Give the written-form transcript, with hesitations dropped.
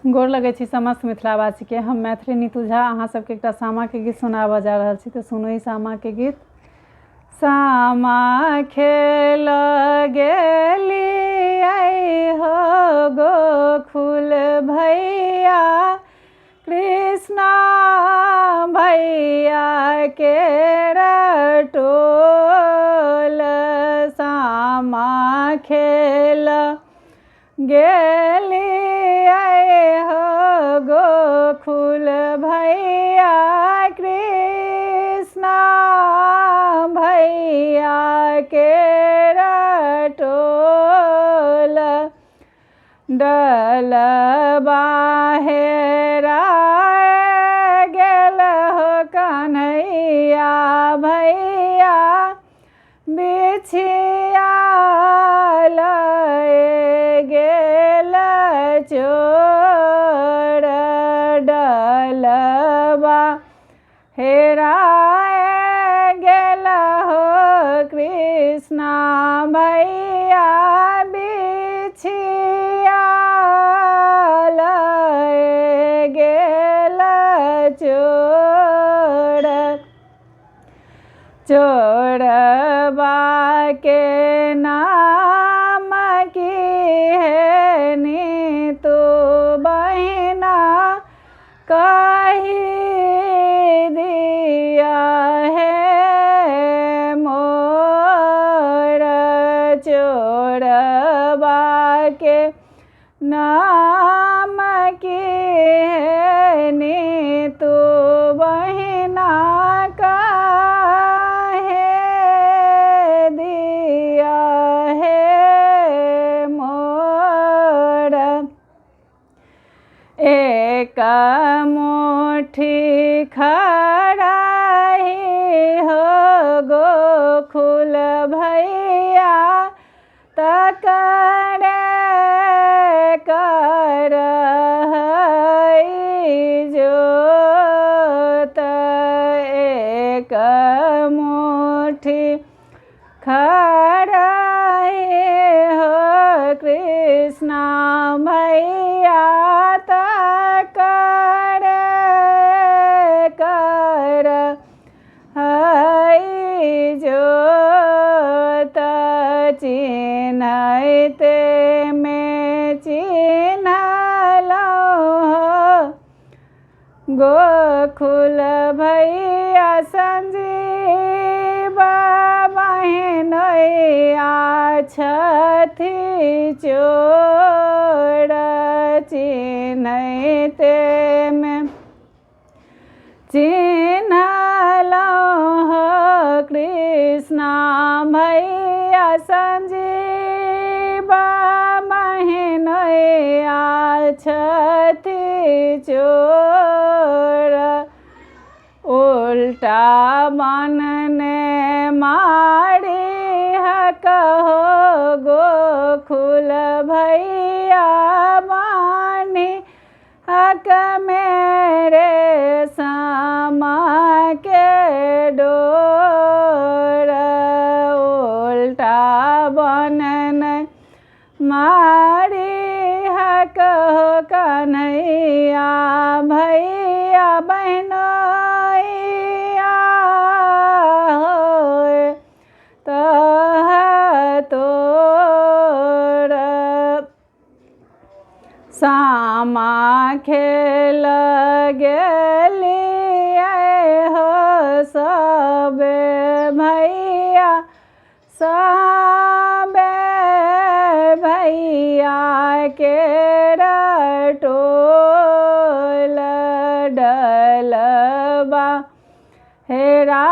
गोर लगै छी समस्त मिथिलावासी के। हम मैथिली नीतू झा अहाँ सबके एकटा सामा के गीत सुनाबऽ जा रहल छी। तो सुनू ई सामा के गीत। सामा खेल गेली हो गोकुल भैया, कृष्णा भैया के टोल। सामा खेल गेली हो गोकुल भैया, कृष्णा भैया के टोल। डलबा हेरा गेल हो कन्हैया भैया, बिछिया लए गेल चोर। डलबा हेरा गेल हो कृष्णा भैया, बिछिया लए गेल चोर। चोरबा के नाम की है नीतू बहिना, कही दिया है मोर। चोरबा के नाम की है नीतू बहिना, कहे दिया है मोर। एक मुट्ठी खराही हो गोकुल भैया, तकरे कर जोत। एक मुट्ठी खराही हो कृष्णा भैया, तकरे कर जोत। चिन्हते में चिन्हलौं गोकुल भैया, संजीव बहिनैया छथि चोर। चिन्हते में चिन्हलौं कृष्णा भैया, संजीव बहिनैया छथि चोर। उल्टा बनने मारी कहो गोकुल भैया, बानी हक मेरे सामा के डोर। उल्टा बनने मारी हक हो कन्हैया भैया, बहनैया होए तह तोर। सामा खेल गेली हो सबे भैया, सबे भैया के टोल। डलबा हेरा